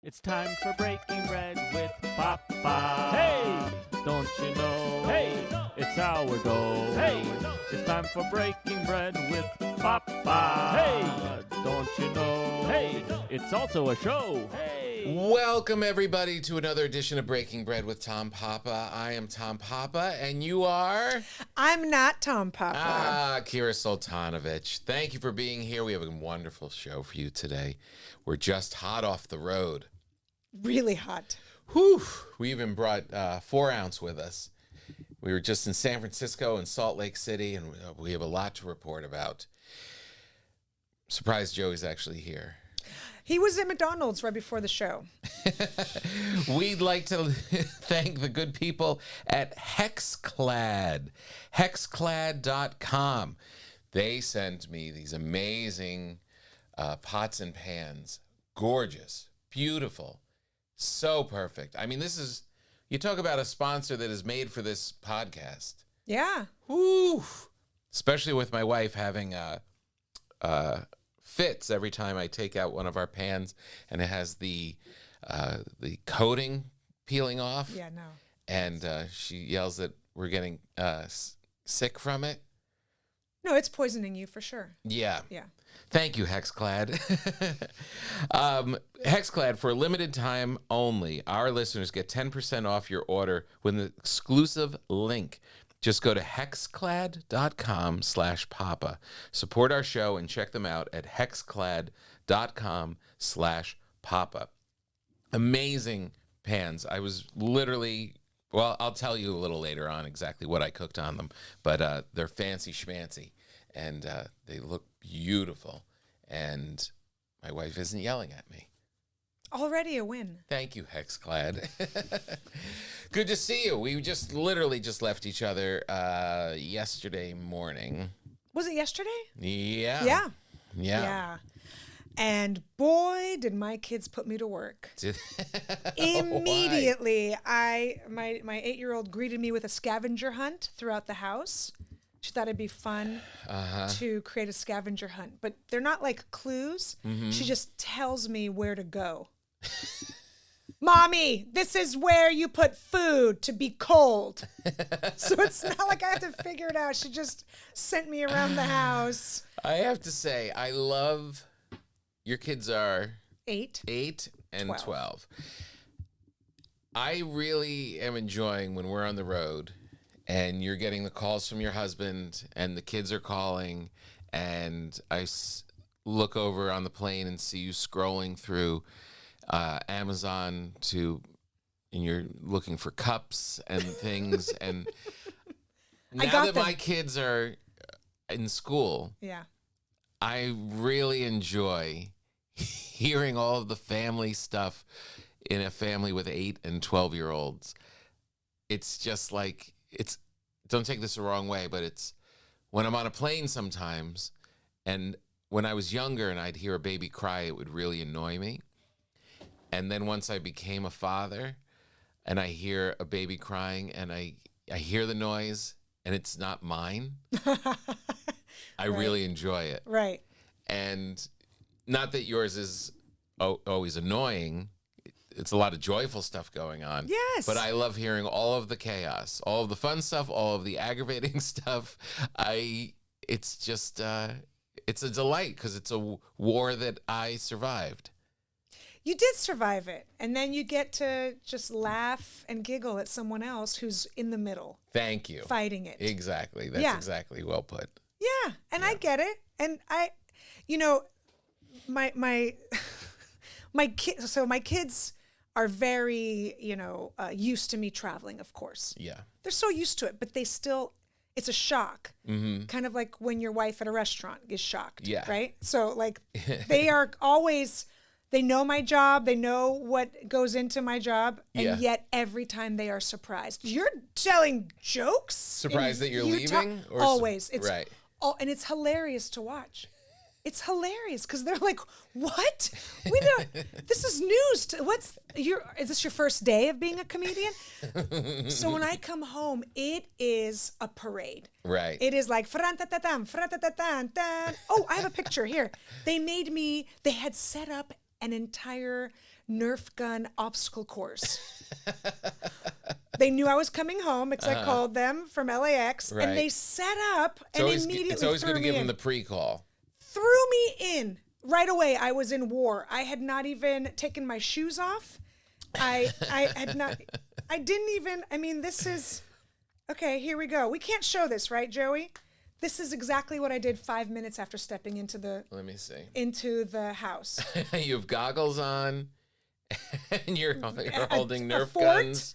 It's time for breaking bread with Papa. Hey, don't you know? Hey, it's our goal. Hey, it's time for breaking bread with Papa. Hey, don't you know? Hey, it's also a show. Hey. Welcome, everybody, to another edition of Breaking Bread with Tom Papa. I am Tom Papa, and you are? I'm not Tom Papa. Kira Sultanovich. Thank you for being here. We have a wonderful show for you today. We're just hot off the road. Really hot. Whew. We even brought 4 ounce with us. We were just in San Francisco and Salt Lake City, and we have a lot to report about. Surprised Joey's actually here. He was at McDonald's right before the show. We'd like to thank the good people at Hexclad, hexclad.com. They sent me these amazing pots and pans. Gorgeous, beautiful, so perfect. I mean, you talk about a sponsor that is made for this podcast. Yeah. Woo! Especially with my wife having fits every time I take out one of our pans and it has the coating peeling off. Yeah, no. And she yells that we're getting sick from it. No, it's poisoning you for sure. Yeah. Yeah. Thank you, Hexclad. Hexclad, for a limited time only, our listeners get 10% off your order with an exclusive link. Just go to hexclad.com/papa. Support our show and check them out at hexclad.com/papa. Amazing pans. I was literally, well, I'll tell you a little later on exactly what I cooked on them, but they're fancy schmancy, and they look beautiful, and my wife isn't yelling at me. Already a win. Thank you, Hexclad. Good to see you. We literally just left each other yesterday morning. Was it yesterday? Yeah. Yeah. Yeah. Yeah. And boy, did my kids put me to work. Immediately, my 8-year-old greeted me with a scavenger hunt throughout the house. She thought it'd be fun to create a scavenger hunt. But they're not like clues. Mm-hmm. She just tells me where to go. Mommy, this is where you put food to be cold. So it's not like I have to figure it out. She just sent me around the house. I have to say, I love, your kids are 8 and 12. I really am enjoying when we're on the road and you're getting the calls from your husband and the kids are calling, and I look over on the plane and see you scrolling through Amazon and you're looking for cups and things. And now that my kids are in school, yeah, I really enjoy hearing all of the family stuff in a family with 8 and 12-year-olds. It's just like, don't take this the wrong way, but it's when I'm on a plane sometimes, and when I was younger and I'd hear a baby cry, it would really annoy me. And then once I became a father and I hear a baby crying and I hear the noise and it's not mine, I really enjoy it. Right. And not that yours is always annoying. It's a lot of joyful stuff going on. Yes. But I love hearing all of the chaos, all of the fun stuff, all of the aggravating stuff. It's just, it's a delight because it's a war that I survived. You did survive it. And then you get to just laugh and giggle at someone else who's in the middle. Thank you. Fighting it. Exactly. That's exactly well put. Yeah. And I get it. And my kids are very, used to me traveling, of course. Yeah. They're so used to it, but it's a shock. Mm-hmm. Kind of like when your wife at a restaurant is shocked. Yeah. Right? So like they are always, they know my job. They know what goes into my job. And yet every time they are surprised. You're telling jokes? Surprised that you're leaving? Always. It's right. And it's hilarious to watch. It's hilarious because they're like, "What? We don't. This is news. Is this your first day of being a comedian?" So when I come home, it is a parade. Right. It is like fran-ta-ta-tam, fran-ta-ta-tan-tan. Oh, I have a picture here. They had set up an entire Nerf gun obstacle course. They knew I was coming home because I called them from LAX, Right. and they set up It's and always, immediately it's always threw good to me give in. them the pre-call. Threw me in right away. I was in war. I had not even taken my shoes off. I had not. I didn't even. I mean, this is okay. Here we go. We can't show this, right, Joey? This is exactly what I did 5 minutes after stepping into the Let me see. house. You have goggles on, and you're holding a Nerf fort. guns.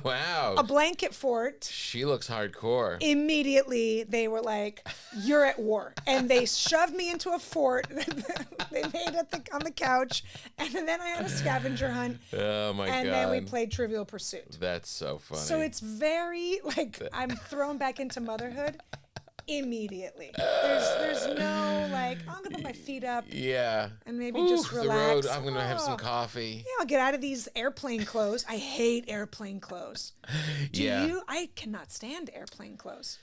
Wow. A blanket fort. She looks hardcore. Immediately, they were like, "You're at war," and they shoved me into a fort. They made it on the couch, and then I had a scavenger hunt. Oh my God. And then we played Trivial Pursuit. That's so funny. So it's very like I'm thrown back into motherhood immediately. There's no like I'm gonna put my feet up yeah. and maybe Ooh, just the relax. road. I'm gonna have some Oh. coffee. Yeah, I'll get out of these airplane clothes. I hate airplane clothes. Do Yeah. you? I cannot stand airplane clothes.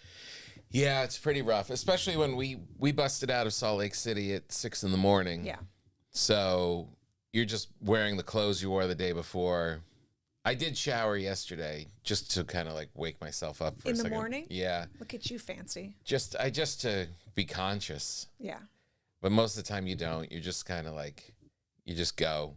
Yeah, it's pretty rough, especially when we busted out of Salt Lake City at 6 a.m. Yeah. So you're just wearing the clothes you wore the day before. I did shower yesterday just to kind of like wake myself up for In a the second. morning? Yeah. Look at you, fancy. Just to be conscious. Yeah. But most of the time you don't. You're just kind of like, you just go.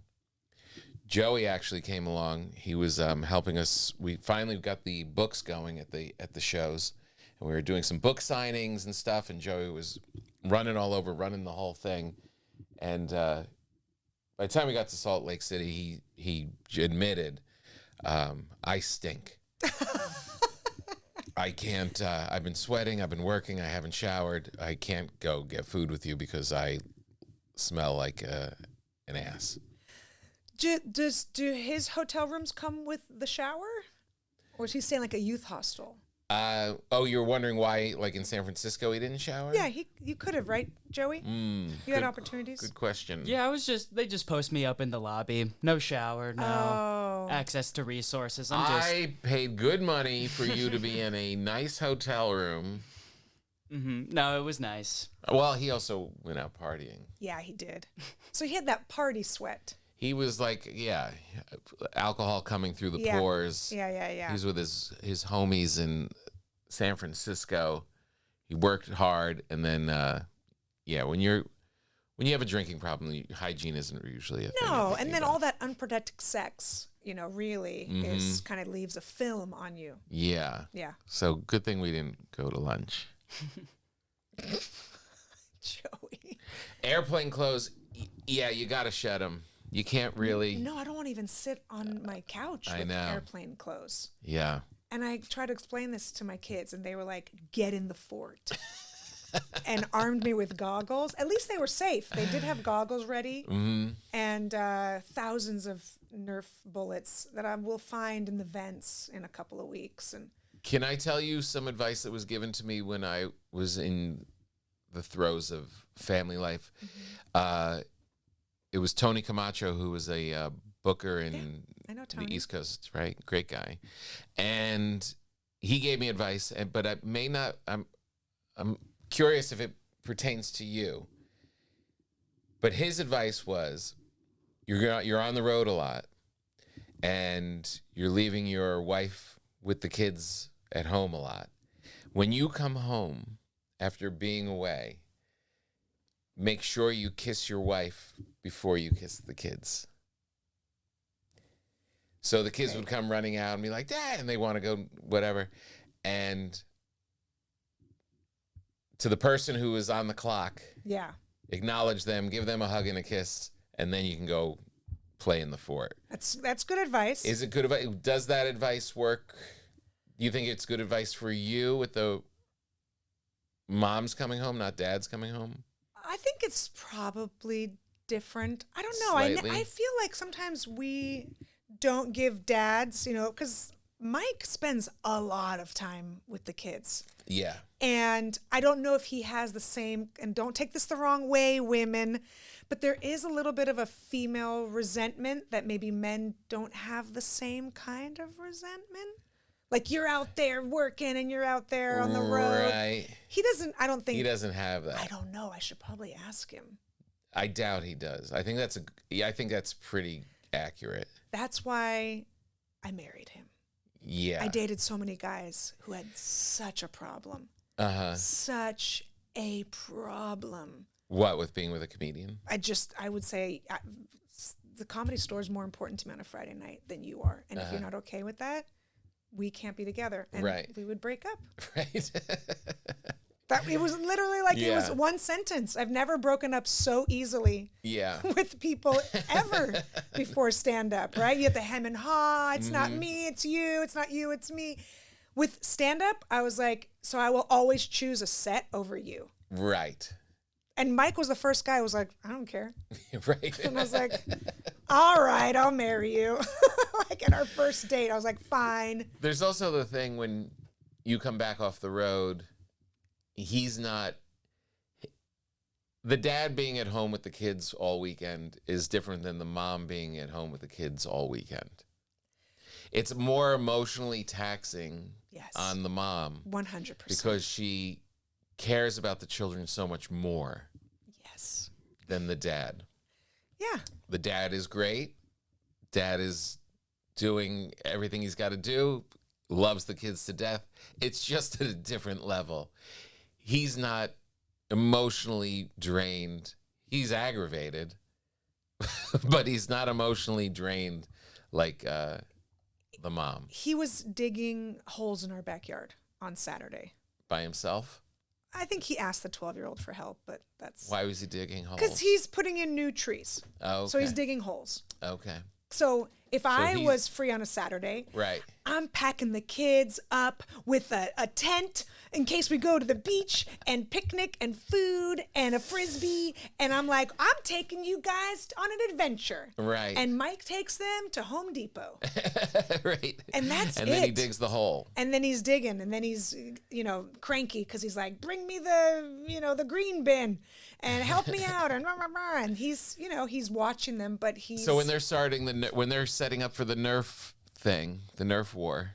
Joey actually came along. He was helping us. We finally got the books going at the shows, and we were doing some book signings and stuff. And Joey was running all over, running the whole thing. And by the time we got to Salt Lake City, he admitted, I stink. I can't. I've been sweating. I've been working. I haven't showered. I can't go get food with you because I smell like an ass. Do his hotel rooms come with the shower, or is he staying like a youth hostel? Oh, you're wondering why, like in San Francisco, he didn't shower? Yeah, you could have, right, Joey? You had opportunities. Good question. Yeah, they just post me up in the lobby. No shower, no Oh. access to resources. I paid good money for you to be in a nice hotel room. No, it was nice. Well, he also went out partying. Yeah, he did. So he had that party sweat. He was like, yeah, alcohol coming through the Yeah. pores. Yeah. He's with his homies in San Francisco. He worked hard, and then when you have a drinking problem, hygiene isn't usually a thing. No, you're and thinking then about. all that unprotected sex, really is kind of leaves a film on you. Yeah. Yeah. So good thing we didn't go to lunch. Joey. Airplane clothes, yeah, you got to shed them. You can't really. No, I don't want to even sit on my couch I with know. airplane clothes. Yeah. And I tried to explain this to my kids, and they were like, "Get in the fort," and armed me with goggles. At least they were safe. They did have goggles ready, and thousands of Nerf bullets that I will find in the vents in a couple of weeks. And Can I tell you some advice that was given to me when I was in the throes of family life? It was Tony Camacho, who was a booker in I know the Tony. East Coast, right? Great guy. And he gave me advice, but I may not, I'm curious if it pertains to you. But his advice was, you're on the road a lot, and you're leaving your wife with the kids at home a lot. When you come home after being away, make sure you kiss your wife before you kiss the kids. So the kids would come running out and be like, Dad, and they want to go whatever. And to the person who is on the clock, Yeah, acknowledge them, give them a hug and a kiss, and then you can go play in the fort. that's good advice. Is it good advice? Does that advice work? Do you think it's good advice for you with the moms coming home, not dads coming home? I think it's probably different. I don't know. Slightly. I feel like sometimes we don't give dads, because Mike spends a lot of time with the kids. Yeah. And I don't know if he has the same, and don't take this the wrong way, women, but there is a little bit of a female resentment that maybe men don't have the same kind of resentment. Like you're out there working and you're out there on the road. Right. He doesn't, I don't think. He doesn't have that. I don't know. I should probably ask him. I doubt he does. I think that's pretty. accurate. That's why I married him. Yeah. I dated so many guys who had such a problem. Uh-huh. Such a problem. What, with being with a comedian? I would say the Comedy Store is more important to me on a Friday night than you are. And if you're not okay with that, we can't be together. And Right. we would break up. Right. It was literally like it was Yeah. one sentence. I've never broken up so easily Yeah. with people ever before stand up, right? You have to hem and haw. It's not me, it's you. It's not you, it's me. With stand up, I was like, so I will always choose a set over you. Right. And Mike was the first guy who was like, I don't care. Right. And I was like, all right, I'll marry you. Like at our first date, I was like, fine. There's also the thing when you come back off the road, he's not. The dad being at home with the kids all weekend is different than the mom being at home with the kids all weekend. It's more emotionally taxing Yes. on the mom 100%. because she cares about the children so much more Yes. than the dad. Yeah. The dad is great. Dad is doing everything he's got to do, loves the kids to death. It's just at a different level. He's not emotionally drained. He's aggravated, but he's not emotionally drained like the mom. He was digging holes in our backyard on Saturday. By himself? I think he asked the 12-year-old for help, but that's Why was he digging holes? because he's putting in new trees. Oh, okay. So he's digging holes. Okay. So if I he's- was free on a Saturday, Right. I'm packing the kids up with a tent in case we go to the beach and picnic and food and a Frisbee. And I'm like, I'm taking you guys on an adventure. Right. And Mike takes them to Home Depot. Right. And that's And then he it. digs the hole. And then he's digging, and then he's, cranky because he's like, bring me the green bin and help me out. And, rah, rah, rah. And he's, he's watching them, but he's. So when they're when they're setting up for the Nerf thing, the Nerf war,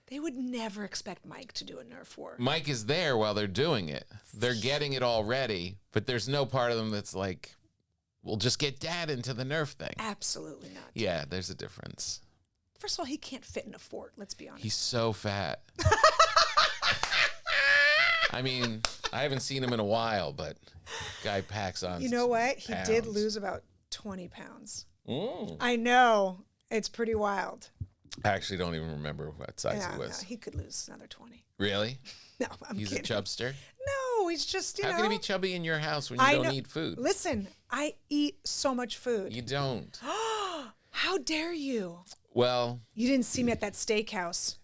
They would never expect Mike to do a Nerf war. Mike is there while they're doing it. They're getting it all ready, but there's no part of them that's like, we'll just get dad into the Nerf thing. Absolutely not. Yeah, there's a difference. First of all, he can't fit in a fort, let's be honest. He's so fat. I mean, I haven't seen him in a while, but guy packs on. You know what? He did pounds. lose about 20 pounds. Mm. I know. It's pretty wild. I actually don't even remember what size Yeah, he was. no, he could lose another 20. Really? No, I'm He's kidding. a chubster? No, he's just, How can he be chubby in your house when you don't know. eat food? Listen, I eat so much food. You don't. How dare you? Well, You didn't see me at that steakhouse.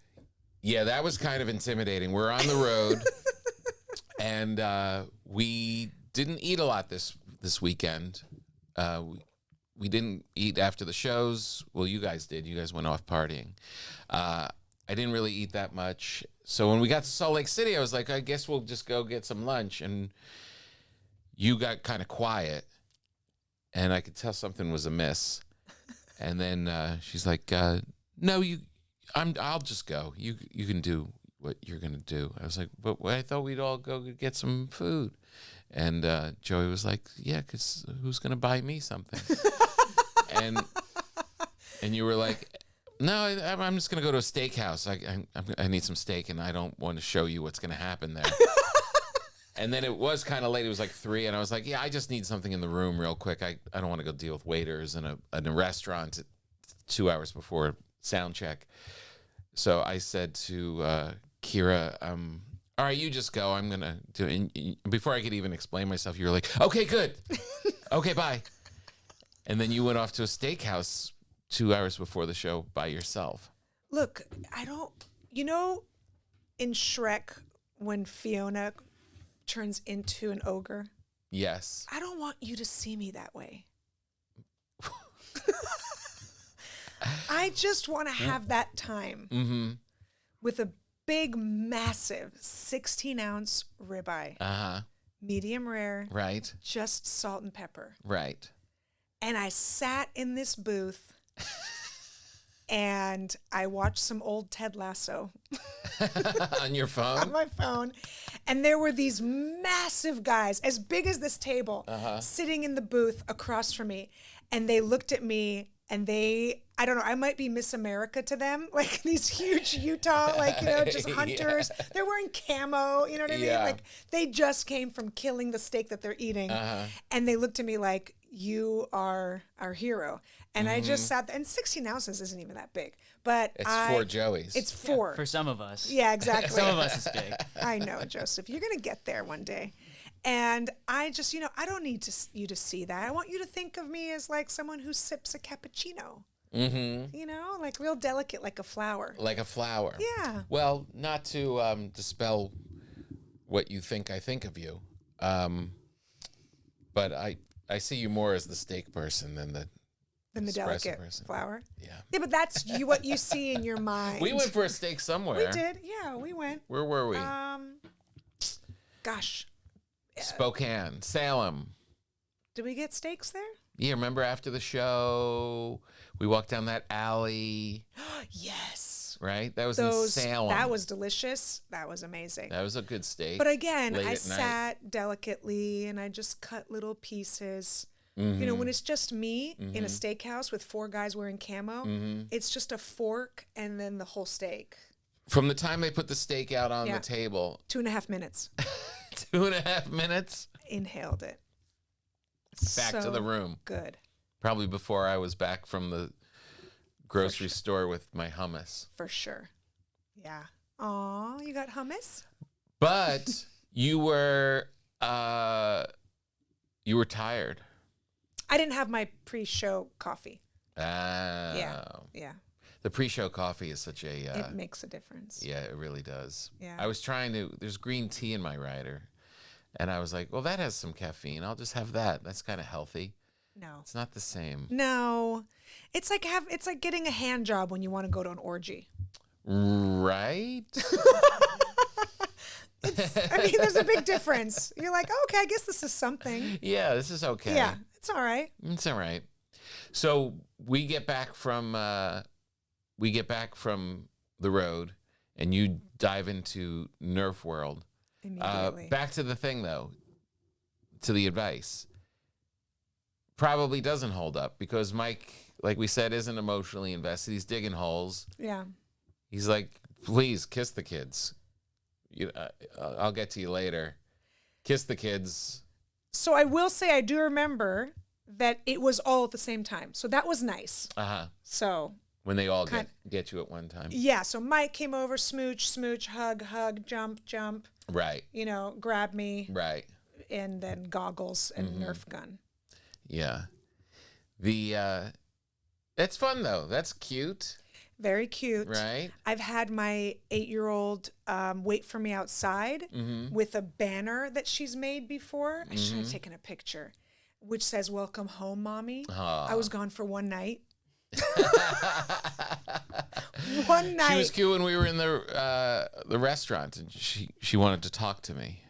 yeah, that was kind of intimidating. We're on the road, and we didn't eat a lot this weekend. We didn't eat after the shows. Well, you guys did. You guys went off partying. I didn't really eat that much. So when we got to Salt Lake City, I was like, I guess we'll just go get some lunch. And you got kind of quiet, and I could tell something was amiss. And then she's like, "No, I'll just go. You can do what you're gonna do." I was like, "But I thought we'd all go get some food." And Joey was like, "Yeah, because who's gonna buy me something?" and you were like, "No, I'm just gonna go to a steakhouse. I need some steak, and I don't want to show you what's gonna happen there." And then it was kind of late. It was like 3, and I was like, "Yeah, I just need something in the room real quick. I don't want to go deal with waiters in a restaurant at 2 hours before sound check." So I said to Kira, "All right, you just go. I'm gonna do it." And before I could even explain myself, you were like, "Okay, good. Okay, bye." And then you went off to a steakhouse 2 hours before the show by yourself. Look, in Shrek, when Fiona turns into an ogre, Yes. I don't want you to see me that way. I just want to have that time Mm-hmm. with a big, massive 16-ounce ribeye, Uh-huh. medium rare, Right. just salt and pepper. Right. And I sat in this booth and I watched some old Ted Lasso On your on phone? my phone. And there were these massive guys, as big as this table, sitting in the booth across from me. And they looked at me And I don't know, I might be Miss America to them, like these huge Utah, like, just hunters. Yeah. They're wearing camo, you know what I mean? Yeah. Like they just came from killing the steak that they're eating. And they looked at me like, you are our hero. And I just sat there, and 16 ounces isn't even that big, but It's 4 Joeys. It's 4. For some of us. Yeah, exactly. Some of us is big. I know, Joseph. You're going to get there one day. And I just, I don't need you to see that. I want you to think of me as like someone who sips a cappuccino. Like real delicate, like a flower. Like a flower. Yeah. Well, not to dispel what you think I think of you, but I see you more as the steak person than the espresso delicate person. flower. Yeah. Yeah, but that's what you see in your mind. We went for a steak somewhere. We did. Yeah, we went. Where were we? Gosh, Spokane, Salem. did we get steaks there? Yeah, remember after the show, we walked down that alley, Yes. right? That was in Salem. That was delicious. That was amazing. That was a good steak. But again, late I at night. sat delicately and I just cut little pieces. Mm-hmm. When it's just me in a steakhouse with 4 guys wearing camo, Mm-hmm. it's just a fork and then the whole steak. From the time they put the steak out on Yeah. the table, 2.5 minutes. 2.5 minutes, Inhaled it. back to So the room. Good. Probably before I was back from the grocery store with my hummus. For sure. Yeah. Aw, you got hummus? But you were tired. I didn't have my pre-show coffee. Yeah. Yeah. The pre-show coffee is such a It makes a difference. yeah, it really does. Yeah. I was trying to. There's green tea in my rider, and I was like, well, that has some caffeine. I'll just have that. That's kind of healthy. No. It's not the same, No. It's like getting a hand job when you want to go to an orgy. right? I mean, there's a big difference. You're like, oh, okay, I guess this is something. Yeah, this is okay. Yeah, it's all right. It's all right. So we get back from the road, and you dive into Nerf World. Immediately. Back to the thing, though, to the advice. Probably doesn't hold up because Mike, like we said, isn't emotionally invested. He's digging holes. Yeah. He's like, please kiss the kids. I'll get to you later. Kiss the kids. So I will say I do remember that it was all at the same time. So that was nice. So When they all get you at one time. yeah, so Mike came over, smooch, hug, jump, Right. grab me, Right. and then goggles and Nerf gun. Yeah. That's fun though. That's cute. Very cute. Right. I've had my 8-year-old wait for me outside with a banner that she's made before. I should have taken a picture, which says "Welcome home, mommy." I was gone for one night. One night. She was cute when we were in the restaurant, and she wanted to talk to me.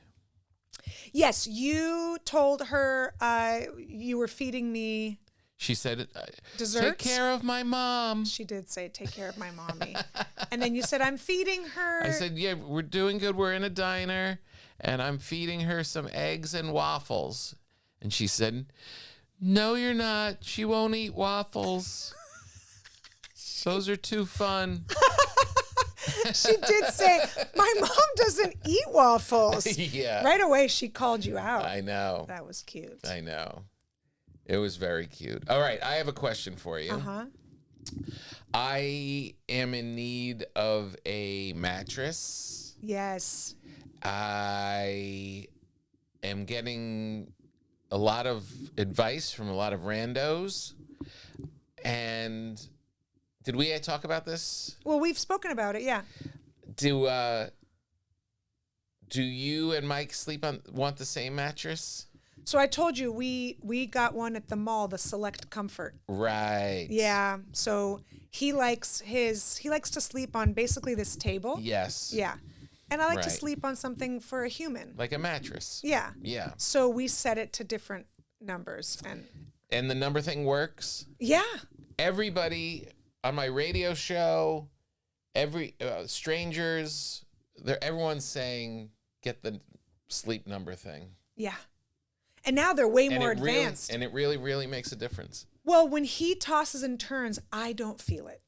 Yes, you told her you were feeding me. She said, Desserts? "Take care of my mom." She did say, "Take care of my mommy." And then you said, "I'm feeding her." I said, "Yeah, we're doing good. We're in a diner, and I'm feeding her some eggs and waffles." And she said, "No, you're not. She won't eat waffles. Those are too fun." She did say, "My mom doesn't eat waffles." Yeah. Right away, she called you out. I know. That was cute. I know. It was very cute. All right, I have a question for you. I am in need of a mattress. Yes. I am getting a lot of advice from a lot of randos. And did we talk about this? Well, we've spoken about it, yeah. Do you and Mike want the same mattress? So I told you we got one at the mall, the Select Comfort. Right. Yeah. So he likes to sleep on basically this table. Yes. Yeah. And I like to Right. sleep on something for a human. Like a mattress. Yeah. Yeah. So we set it to different numbers And the number thing works. yeah. Everybody on my radio show, strangers, everyone's saying get the sleep number thing. Yeah. And now they're way more it really, advanced. and it really, really makes a difference. Well, when he tosses and turns, I don't feel it.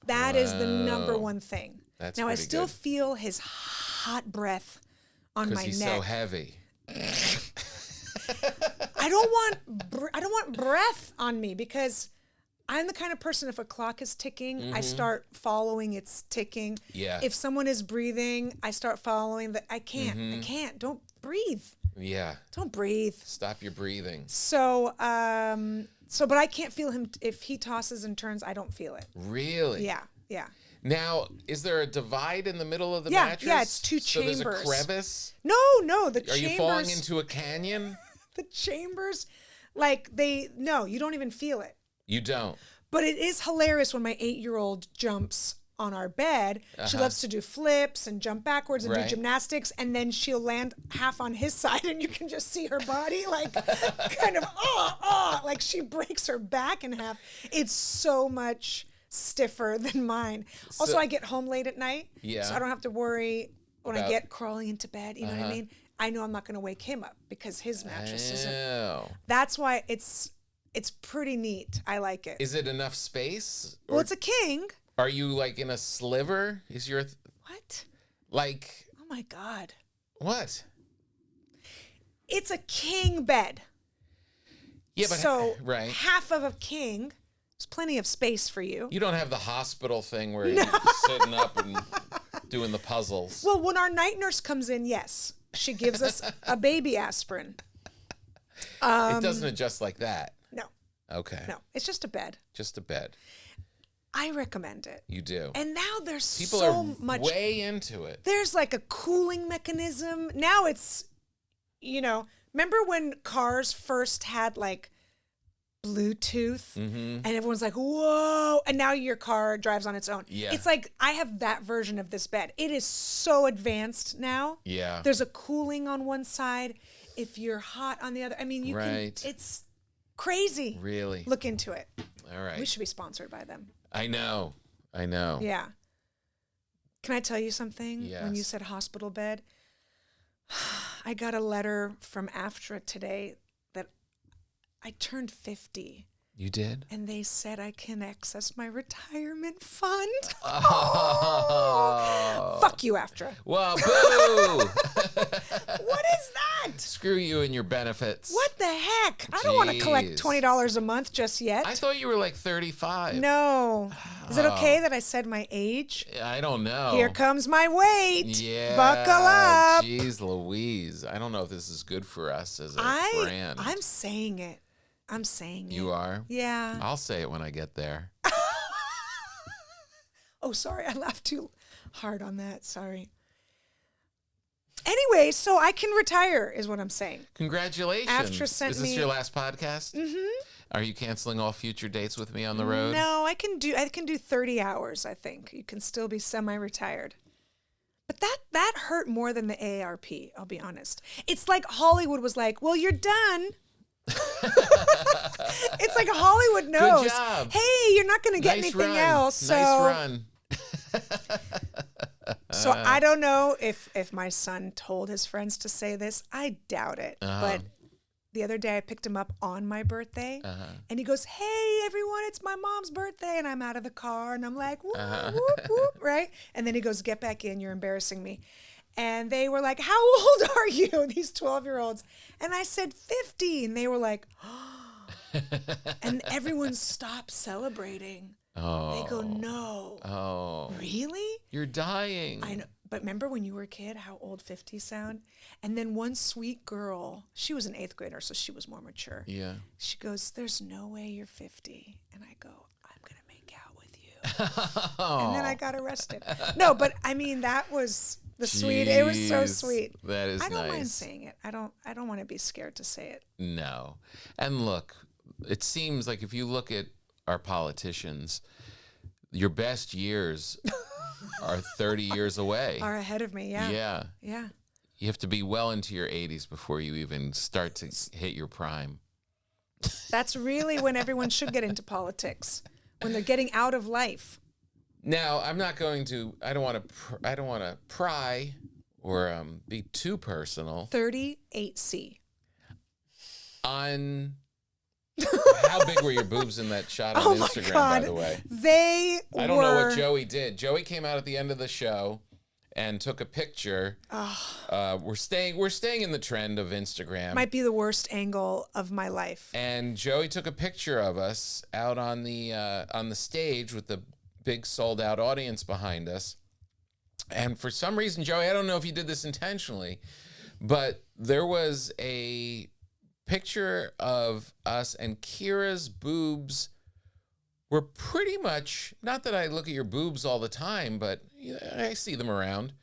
That is the number one thing. That's now I pretty still good. feel his hot breath on my Because he's neck. so heavy. I don't want breath on me because I'm the kind of person, if a clock is ticking, I start following its ticking. Yeah. If someone is breathing, I start following that. I can't. Don't breathe. Yeah. Don't breathe. Stop your breathing. So, but I can't feel him. If he tosses and turns, I don't feel it. Really? Yeah. Yeah. Now, is there a divide in the middle of the Yeah, mattress? yeah, it's two So there's a chambers. crevice? No, the Are chambers. you falling into a canyon? The chambers, no, you don't even feel it. You don't. But it is hilarious when my 8-year-old jumps on our bed. She loves to do flips and jump backwards and Right. do gymnastics, and then she'll land half on his side, and you can just see her body kind of like she breaks her back in half. It's so much stiffer than mine. Also, I get home late at night, so I don't have to worry when I get crawling into bed. You know what I mean? I know I'm not going to wake him up because his mattress isn't. Oh. That's why it's pretty neat. I like it. Is it enough space? Well, it's a king. Are you like in a sliver? Is your What? like Oh my God. what? It's a king bed. Yeah, but So right. half of a king. There's plenty of space for you. You don't have the hospital thing where you're sitting up and doing the puzzles. Well, when our night nurse comes in, yes, she gives us a baby aspirin. It doesn't adjust like that. No, Okay. no, it's just a bed. Just a bed. I recommend it. You do. And now there's People so are much. way into it. There's like a cooling mechanism. Now it's, remember when cars first had like Bluetooth and everyone's like, whoa. And now your car drives on its own. Yeah. It's like, I have that version of this bed. It is so advanced now. Yeah. There's a cooling on one side. If you're hot on the other, I mean, you Right. can, it's crazy. Really? Look into it. All right. We should be sponsored by them. I know. Yeah. Can I tell you something? When you Yes. said hospital bed, I got a letter from AFTRA today that I turned 50 You did? and they said I can access my retirement fund. Oh. Fuck you, AFTRA. Well, boo! What is that? Screw you and your benefits. What the heck? I don't want to collect Jeez. $20 a month just yet. I thought you were like 35. No. Is it okay that I said my age? I don't know. Here comes my weight. Yeah. Buckle up. Jeez Louise. I don't know if this is good for us as a brand. I'm saying it. I'm saying it. You are? Yeah. I'll say it when I get there. Oh, sorry. I laughed too hard on that. Sorry. Anyway, so I can retire is what I'm saying. Congratulations. AFTRA sent is this me- your last podcast? Mm-hmm. Are you canceling all future dates with me on the road? No, I can do 30 hours, I think. You can still be semi-retired. But that hurt more than the AARP, I'll be honest. It's like Hollywood was like, well, you're done. It's like Hollywood knows. Good job. Hey, you're not going to get Nice anything run. else. So, Nice run. So I don't know if my son told his friends to say this. I doubt it. But the other day I picked him up on my birthday and he goes, hey, everyone, it's my mom's birthday. And I'm out of the car and I'm like, whoop, whoop, whoop, right? And then he goes, get back in. You're embarrassing me. And they were like, how old are you? These 12-year-olds. And I said 50. And they were like, oh. And everyone stopped celebrating. Oh. They go, no. Oh. Really? You're dying. I know. But remember when you were a kid, how old 50 sound? And then one sweet girl, she was an 8th grader, so she was more mature. Yeah. She goes, there's no way you're 50. And I go, I'm going to make out with you. And then I got arrested. No, but I mean, that was the sweet. It was so Jeez, sweet. That is I don't nice. mind saying it. I don't want to be scared to say it. No. And look, it seems like if you look at our politicians, your best years are 30 years away. Are ahead of me, yeah. Yeah. Yeah. You have to be well into your 80s before you even start to hit your prime. That's really when everyone should get into politics, when they're getting out of life. Now, I'm not going to. I don't want to pry or be too personal 38C. on How big were your boobs in that shot on Oh my Instagram, God. by the way? They I don't know were. what Joey did. Joey came out at the end of the show and took a picture. We're staying in the trend of Instagram. Might be the worst angle of my life. And Joey took a picture of us out on the stage with the big sold out audience behind us. And for some reason, Joey, I don't know if you did this intentionally, but there was a picture of us and Kira's boobs were pretty much, not that I look at your boobs all the time, but I see them around.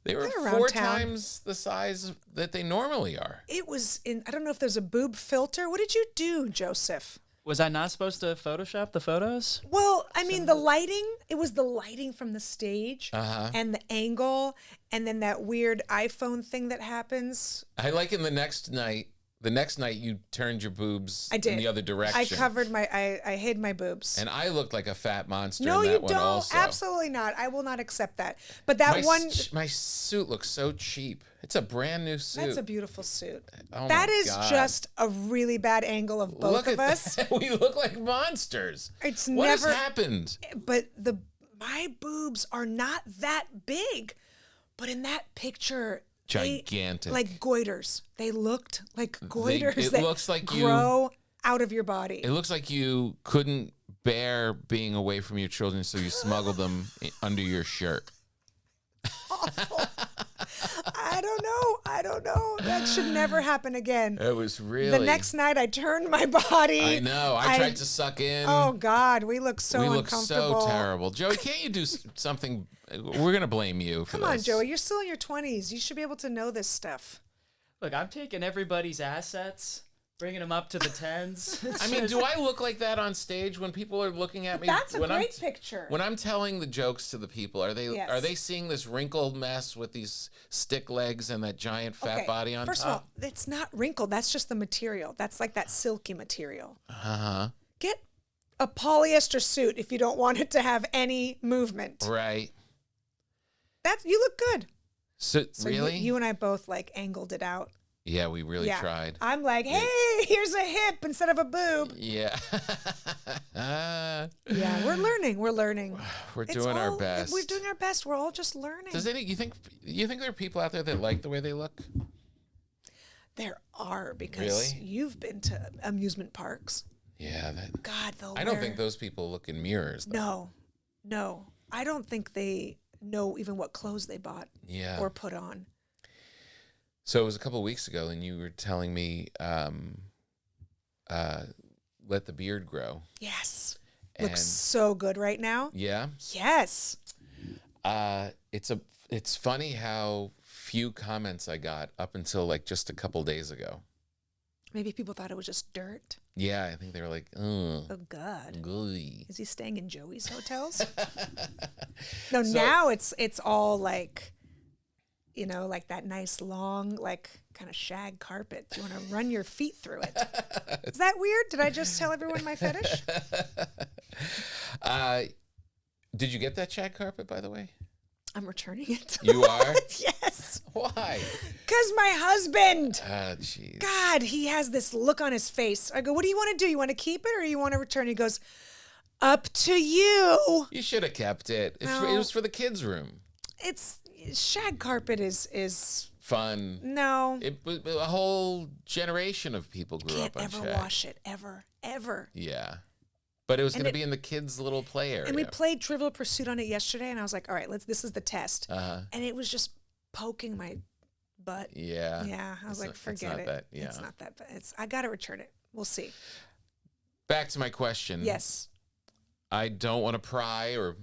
They were They're around 4 town. times the size that they normally are. It was in, I don't know if there's a boob filter. What did you do, Joseph? Was I not supposed to Photoshop the photos? Well, I mean, the lighting, it was the lighting from the stage and the angle and then that weird iPhone thing that happens. I like in the next night you turned your boobs I did. in the other direction. I covered I hid my boobs. And I looked like a fat monster No, in that you one don't. also. Absolutely not. I will not accept that. But that My suit looks so cheap. It's a brand new suit. that's a beautiful suit. Oh That my is God. just a really bad angle of both Look of at us. that. We look like monsters. It's what never has happened? But my boobs are not that big. But in that picture, Gigantic. like goiters. They looked like goiters it that looks like grow out of your body. It looks like you couldn't bear being away from your children, so you smuggled them under your shirt. I don't know. That should never happen again. It was really... The next night I turned my body. I know. I tried to suck in. Oh God, we look so we look uncomfortable. so terrible. Joey, can't you do something? We're going to blame you for Come on, this. Joey. You're still in your 20s. You should be able to know this stuff. Look, I'm taking everybody's assets, bringing them up to the tens. I mean, do I look like that on stage when people are looking at me? That's a when great picture. When I'm telling the jokes to the people, are they seeing this wrinkled mess with these stick legs and that giant fat body on First top? of all, it's not wrinkled. That's just the material. That's like that silky material. Uh-huh. Get a polyester suit if you don't want it to have any movement. Right. You look good. So You, you and I both like angled it out. Yeah, we really tried. I'm like, hey, here's a hip instead of a boob. Yeah. Yeah, we're learning. We're learning. We're It's doing our all- best. We're doing our best. We're all just learning. You think there are people out there that like the way they look? There are, because Really? you've been to amusement parks. Yeah. God, I don't think those people look in mirrors, though. No. I don't think they know even what clothes they bought Yeah. or put on. So it was a couple of weeks ago, and you were telling me, let the beard grow. Yes. And Looks so good right now. yeah, Yes. it's funny how few comments I got up until like just a couple days ago. Maybe people thought it was just dirt. Yeah, I think they were like, oh, Oh, God. gooey. Is he staying in Joey's hotels? No, So- now it's all like, like that nice long, like kind of shag carpet. You want to run your feet through it. Is that weird? Did I just tell everyone my fetish? Did you get that shag carpet, by the way? I'm returning it. You are? Yes. Why? Because my husband, Ah, jeez. God, he has this look on his face. I go, what do you want to do? You want to keep it or you want to return? He goes, up to you. You should have kept it. It was for the kids' room. It's shag carpet is Fun. no. A whole generation of people grew Can't up on ever shag. wash it ever. Yeah. But it was And going to it- be in the kids' little play area. And we played Trivial Pursuit on it yesterday, and I was like, all right, this is the test. Uh-huh. And it was just poking my butt. Yeah. Yeah, I was like, forget it. It's not that bad. I got to return it. We'll see. Back to my question. Yes. I don't want to pry or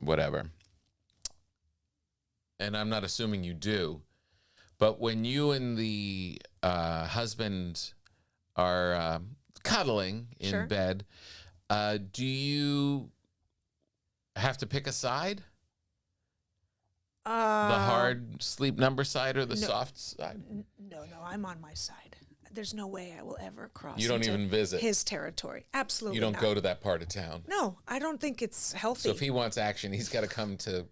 whatever. And I'm not assuming you do. But when you and the husband are cuddling in Sure. bed, do you have to pick a side? The hard sleep number side or the no. soft side? No, I'm on my side. There's no way I will ever cross You don't into even visit. his territory. Absolutely You don't not. go to that part of town. No, I don't think it's healthy. So if he wants action, he's got to come to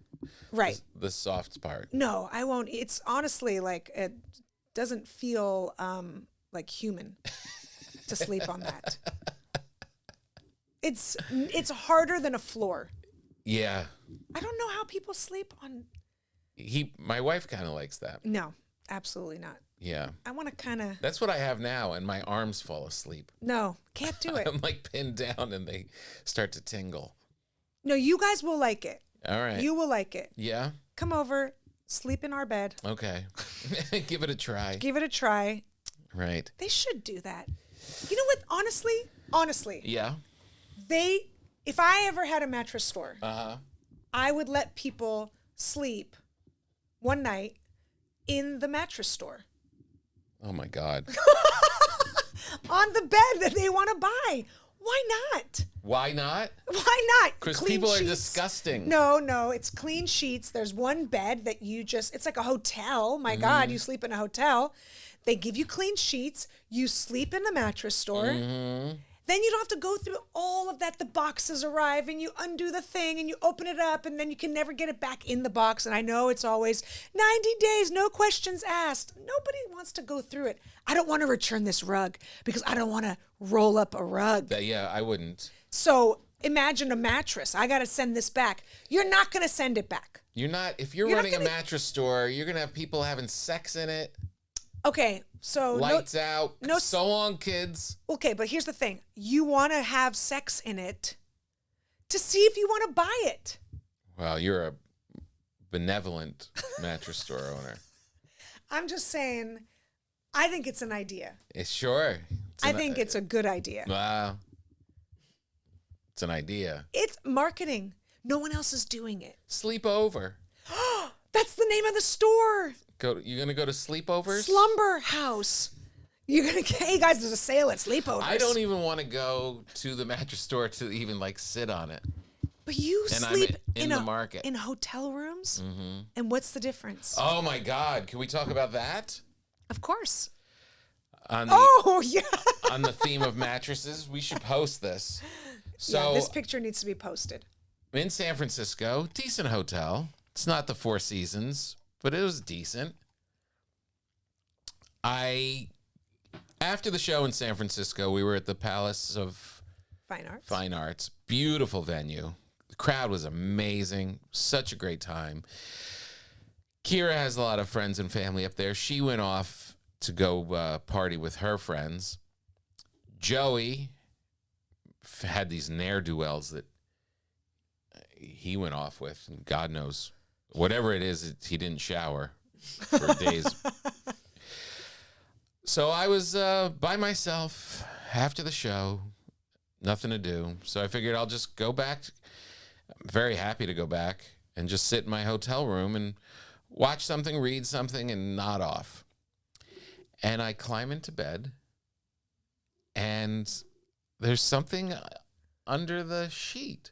right. the soft part. No, I won't. It's honestly like it doesn't feel like human to sleep on that. It's harder than a floor. Yeah. I don't know how people sleep on. My wife kind of likes that. No, absolutely not. Yeah. I want to kind of. That's what I have now, and my arms fall asleep. No, can't do it. I'm like pinned down, and they start to tingle. No, you guys will like it. All right. You will like it. Yeah. Come over, sleep in our bed. Okay. Give it a try. Give it a try. Right. They should do that. You know what? Honestly, Yeah. if I ever had a mattress store, Uh-huh. I would let people sleep one night in the mattress store Oh my God. on the bed that they want to buy. Why not? Why not? Why not? Because Clean people are sheets. disgusting. No, it's clean sheets. There's one bed that it's like a hotel. My God, you sleep in a hotel. They give you clean sheets. You sleep in the mattress store. Then you don't have to go through all of that. The boxes arrive and you undo the thing and you open it up and then you can never get it back in the box. And I know it's always 90 days, no questions asked. Nobody wants to go through it. I don't want to return this rug because I don't want to roll up a rug. Yeah, I wouldn't. So imagine a mattress. I got to send this back. You're not going to send it back. You're not. If you're You're not running gonna- a mattress store, you're gonna have people having sex in it. Okay, so Lights out. no- So long, kids. Okay, but here's the thing. You want to have sex in it to see if you want to buy it. Well, you're a benevolent mattress store owner. I'm just saying, I think it's an idea. Sure. I think it's a good idea. Wow. It's an idea. It's marketing. No one else is doing it. Sleep over. That's the name of the store. You're gonna go to sleepovers? Slumber House. You're going to, hey guys, there's a sale at sleepovers. I don't even want to go to the mattress store to even like sit on it. But you And I'm sleep in the market. in hotel rooms? And what's the difference? Oh my God. Can we talk about that? Of course. On the, Oh, yeah. on the theme of mattresses, we should post this. So Yeah, this picture needs to be posted. in San Francisco, decent hotel. It's not the Four Seasons, but it was decent. After the show in San Francisco, we were at the Palace of Fine Arts. Beautiful venue. The crowd was amazing. Such a great time. Kira has a lot of friends and family up there. She went off to go party with her friends. Joey had these ne'er-do-wells that he went off with. And God knows, whatever it is, he didn't shower for days. So I was by myself after the show, nothing to do. So I figured I'll just go back. I'm very happy to go back and just sit in my hotel room and watch something, read something, and nod off. And I climb into bed, and there's something under the sheet.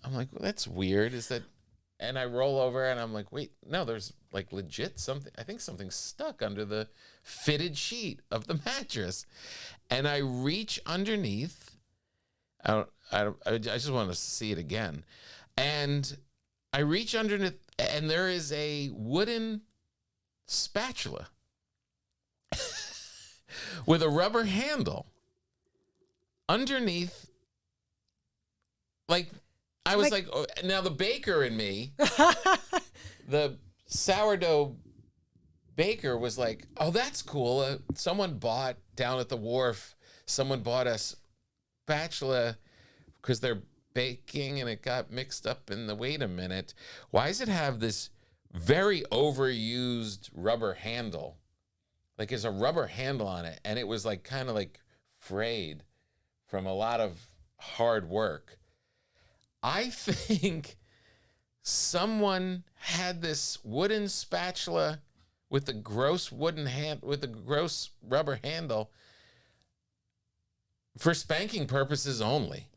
I'm like, well, that's weird. Is that? And I roll over, and I'm like, wait, no, there's like legit something. I think something's stuck under the fitted sheet of the mattress. And I reach underneath. I just want to see it again. And I reach underneath, and there is a wooden spatula with a rubber handle underneath. Like, I was like, oh, now the baker in me, the sourdough baker was like, oh, that's cool. Someone bought down at the wharf, someone bought a spatula because they're baking and it got mixed up in the, wait a minute. Why does it have this very overused rubber handle? Like there's a rubber handle on it, and it was like kind of like frayed from a lot of hard work. I think someone had this wooden spatula with the gross gross rubber handle for spanking purposes only.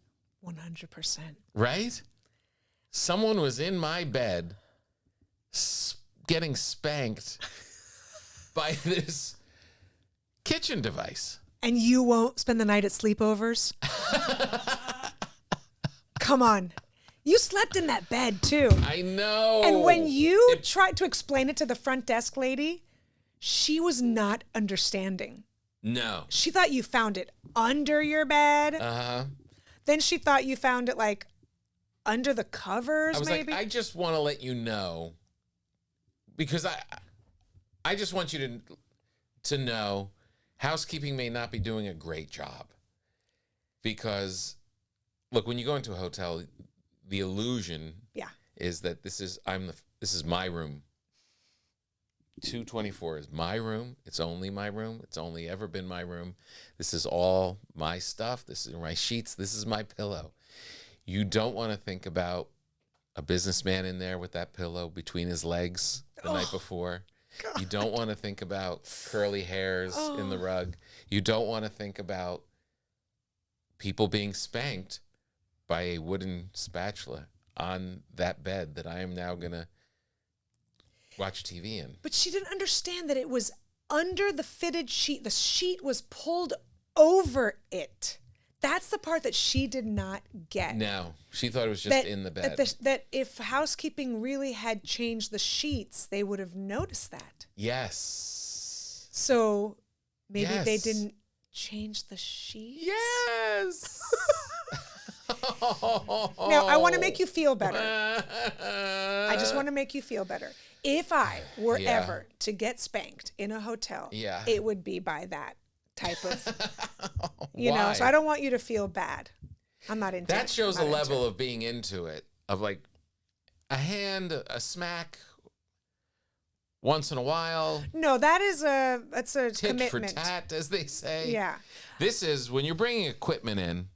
100%. Right? Someone was in my bed getting spanked by this kitchen device. And you won't spend the night at sleepovers? Come on. You slept in that bed too. I know. And when you tried to explain it to the front desk lady, she was not understanding. No. She thought you found it under your bed. Uh-huh. Then she thought you found it like under the covers, I was maybe. like, I just want to let you know, because I just want you to know housekeeping may not be doing a great job. Because look, when you go into a hotel, the illusion is that this is my room. 224 is my room. It's only my room. It's only ever been my room. This is all my stuff. This is my sheets. This is my pillow. You don't want to think about a businessman in there with that pillow between his legs the night before. God. You don't want to think about curly hairs in the rug. You don't want to think about people being spanked by a wooden spatula on that bed that I am now going to watch TV in. But she didn't understand that it was under the fitted sheet. The sheet was pulled over it. That's the part that she did not get. No, she thought it was just in the bed. That if housekeeping really had changed the sheets, they would have noticed that. Yes. So maybe they didn't change the sheets? Yes. Now, I want to make you feel better. I just want to make you feel better. If I were ever to get spanked in a hotel, it would be by that type of, you know, so I don't want you to feel bad. I'm not into it. That shows a level of being into it, of like a hand, a smack once in a while. No, that's a tit commitment. For tat, as they say. Yeah. This is when you're bringing equipment in.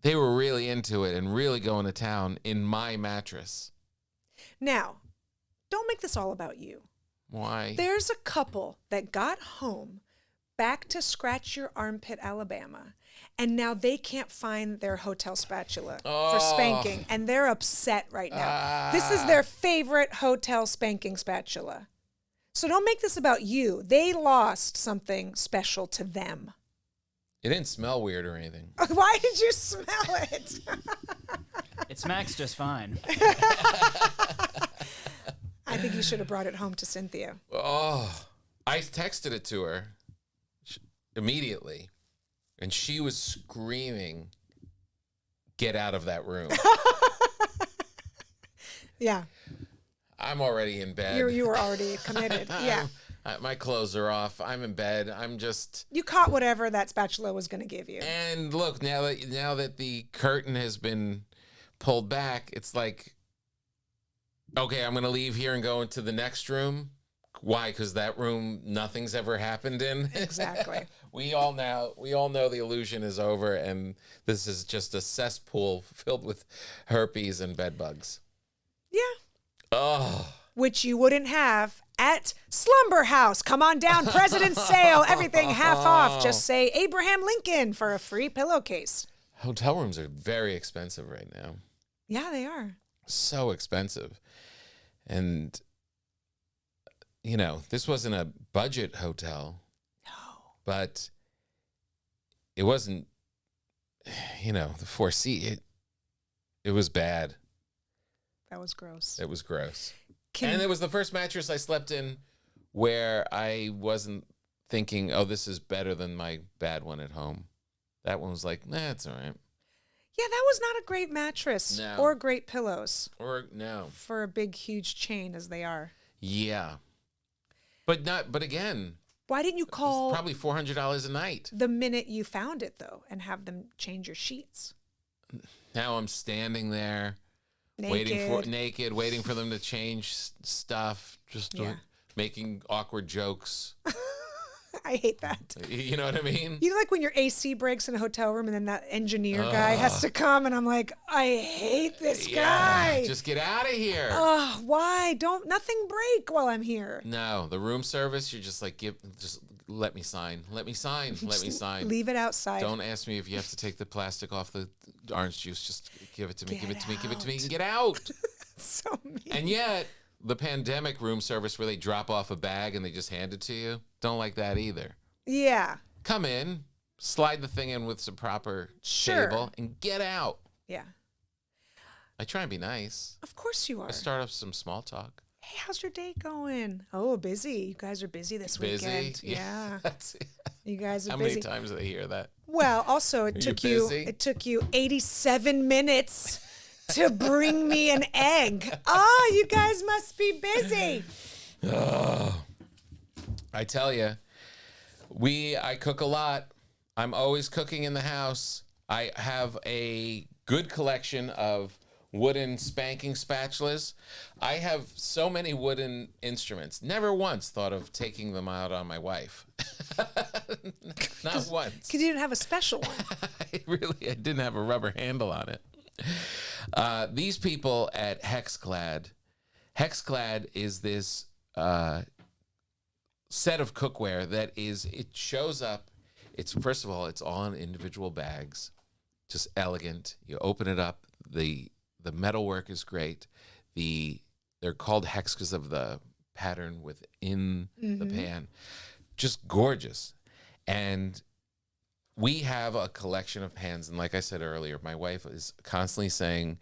They were really into it and really going to town in my mattress. Now, don't make this all about you. Why? There's a couple that got home back to Scratch Your Armpit, Alabama, and now they can't find their hotel spatula for spanking, and they're upset right now. This is their favorite hotel spanking spatula. So don't make this about you. They lost something special to them. It didn't smell weird or anything. Why did you smell it? It smacks just fine. I think you should have brought it home to Cynthia. Oh, I texted it to her immediately, and she was screaming, "Get out of that room." Yeah. I'm already in bed. You were already committed. Yeah. My clothes are off. I'm in bed. I'm just... You caught whatever that spatula was going to give you. And look, now that the curtain has been pulled back, it's like, okay, I'm going to leave here and go into the next room. Why? Because that room, nothing's ever happened in. Exactly. We all know the illusion is over, and this is just a cesspool filled with herpes and bed bugs. Yeah. Oh. Which you wouldn't have at Slumber House. Come on down, President's Sale, everything half off. Just say Abraham Lincoln for a free pillowcase. Hotel rooms are very expensive right now. Yeah, they are. So expensive. And, you know, this wasn't a budget hotel. No. But it wasn't, you know, the 4C. It was bad. That was gross. It was gross. And it was the first mattress I slept in where I wasn't thinking, oh, this is better than my bad one at home. That one was like, nah, it's all right. Yeah, that was not a great mattress or great pillows. Or no. For a big, huge chain as they are. Yeah. But again. Why didn't you call? Probably $400 a night. The minute you found it, though, and have them change your sheets. Now I'm standing there. Naked. Waiting for them to change stuff, just making awkward jokes. I hate that. You know what I mean? You know, like when your AC breaks in a hotel room and then that engineer guy has to come, and I'm like, I hate this guy. Just get out of here. Oh, why? Nothing break while I'm here. No, the room service, you're just like, just let me sign. Let me sign. Let me sign. Leave it outside. Don't ask me if you have to take the plastic off the orange juice. Just give it to me. Give it to me. Give it to me and get out. So mean. And yet, the pandemic room service where they drop off a bag and they just hand it to you, don't like that either. Yeah. Come in, slide the thing in with some proper table, and get out. Yeah. I try and be nice. Of course you are. I start off some small talk. Hey, how's your day going? Oh, busy. You guys are busy this Busy? weekend. Yeah. That's- You guys are How busy. many times do they hear that? Well, also you busy? it took you 87 minutes to bring me an egg. Oh, you guys must be busy. Oh, I tell you, I cook a lot. I'm always cooking in the house. I have a good collection of wooden spanking spatulas. I have so many wooden instruments. Never once thought of taking them out on my wife. Not once. Because you didn't have a special one. I didn't have a rubber handle on it. These people at Hexclad is this set of cookware that it shows up. It's first of all, it's all in individual bags, just elegant. You open it up. The metalwork is great. They're called hex because of the pattern within the pan. Just gorgeous. And we have a collection of pans. And like I said earlier, my wife is constantly saying,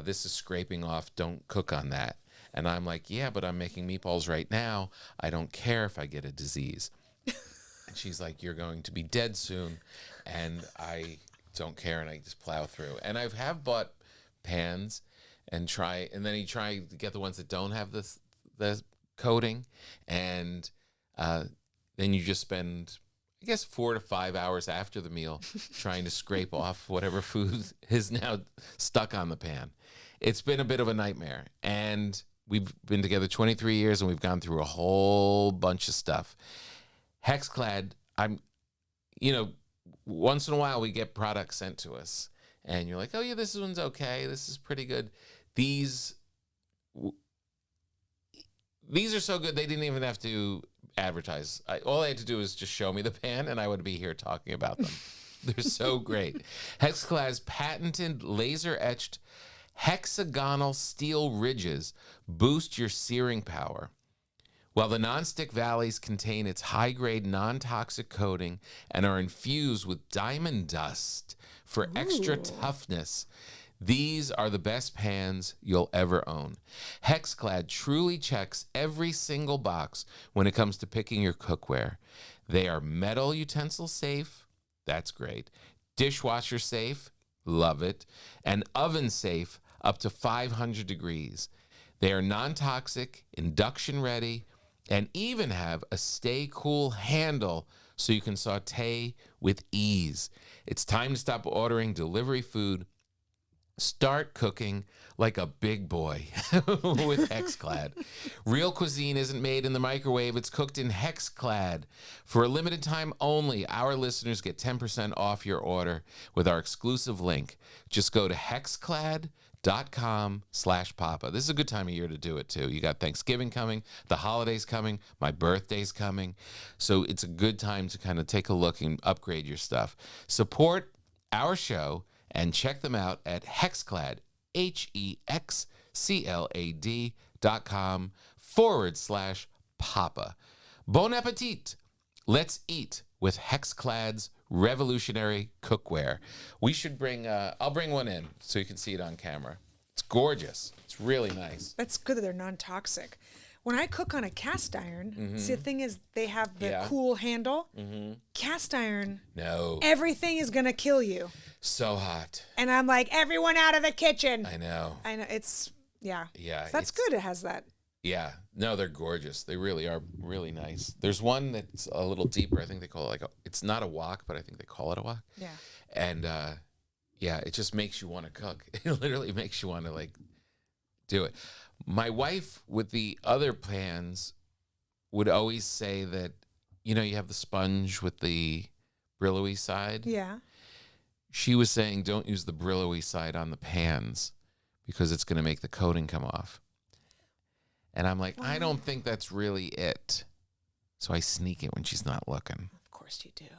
this is scraping off. Don't cook on that. And I'm like, yeah, but I'm making meatballs right now. I don't care if I get a disease. And she's like, you're going to be dead soon. And I don't care. And I just plow through. And I have bought pans and then you try to get the ones that don't have the coating. And then you just spend, I guess, 4 to 5 hours after the meal trying to scrape off whatever food is now stuck on the pan. It's been a bit of a nightmare. And we've been together 23 years and we've gone through a whole bunch of stuff. Hexclad, once in a while we get products sent to us and you're like, oh yeah, this one's okay. This is pretty good. These are so good. They didn't even have to advertise. All I had to do was just show me the pan and I would be here talking about them. They're so great. Hexclad's patented laser etched hexagonal steel ridges boost your searing power, while the nonstick valleys contain its high-grade non-toxic coating and are infused with diamond dust for extra toughness. These are the best pans you'll ever own. Hexclad truly checks every single box when it comes to picking your cookware. They are metal utensil safe. That's great. Dishwasher safe. Love it. And oven safe up to 500 degrees. They are non-toxic, induction ready, and even have a stay cool handle so you can saute with ease. It's time to stop ordering delivery food. Start cooking like a big boy with Hexclad. Real cuisine isn't made in the microwave. It's cooked in Hexclad. For a limited time only, our listeners get 10% off your order with our exclusive link. Just go to hexclad.com/papa. This is a good time of year to do it too. You got Thanksgiving coming, the holidays coming, my birthday's coming. So it's a good time to kind of take a look and upgrade your stuff. Support our show and check them out at Hexclad, HEXCLAD.com/Papa. Bon appetit. Let's eat with Hexclad's revolutionary cookware. We should I'll bring one in so you can see it on camera. It's gorgeous. It's really nice. That's good that they're non-toxic. When I cook on a cast iron, see, the thing is they have the cool handle. Cast iron, No. everything is going to kill you. So hot. And I'm like, everyone out of the kitchen. I know. It's, yeah. Yeah. So that's good. It has that. Yeah. No, they're gorgeous. They really are really nice. There's one that's a little deeper. I think they call it it's not a wok, but I think they call it a wok. Yeah. And yeah, it just makes you want to cook. It literally makes you want to do it. My wife with the other pans would always say that, you have the sponge with the brillowy side. Yeah. She was saying don't use the brillowy side on the pans because it's going to make the coating come off. And I'm like, I don't think that's really it. So I sneak it when she's not looking. Of course you do.